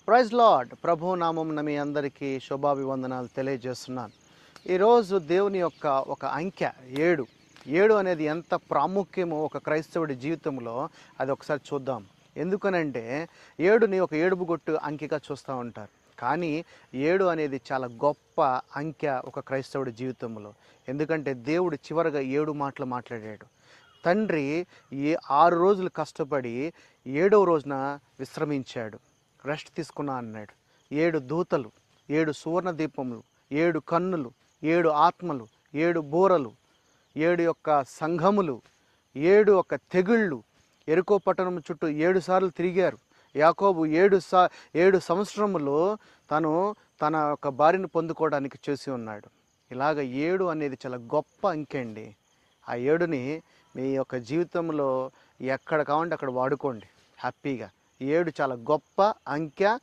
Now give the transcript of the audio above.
Praise lord. ప్రభు నామమున మీ అందరికీ శుభాభివందనాలు తెలియజేస్తున్నాను. ఈరోజు దేవుని యొక్క ఒక అంకె 7. 7 అనేది ఎంత ప్రాముఖ్యమో ఒక క్రైస్తవుడి జీవితంలో అది ఒకసారి చూద్దాం. ఎందుకనంటే 7ని ఒక ఏడుపుగొట్టు అంకెగా చూస్తూ ఉంటారు. కానీ 7 అనేది చాలా గొప్ప అంకె ఒక క్రైస్తవుడి జీవితంలో. ఎందుకంటే దేవుడు చివరగా 7 మాటలు మాట్లాడాడు. తండ్రి 6 రోజులు కష్టపడి 7వ రోజున విశ్రమించాడు, రెస్ట్ తీసుకున్నా అన్నాడు. 7 దూతలు, 7 సువర్ణ దీపములు, 7 కన్నులు, 7 ఆత్మలు, 7 బూరలు, 7 యొక్క సంఘములు, 7 ఒక తెగుళ్ళు ఎరుకో పట్టణం చుట్టూ 7 సార్లు తిరిగారు. యాకోబు 7 సంవత్సరములు తను తన యొక్క భార్యను పొందుకోవడానికి చేసి ఉన్నాడు. ఇలాగ 7 అనేది చాలా గొప్ప అంకె అండి. ఆ 7ని మీ యొక్క జీవితంలో ఎక్కడ కావాలంటే అక్కడ వాడుకోండి హ్యాపీగా. 7 చాలా గొప్ప అంకె.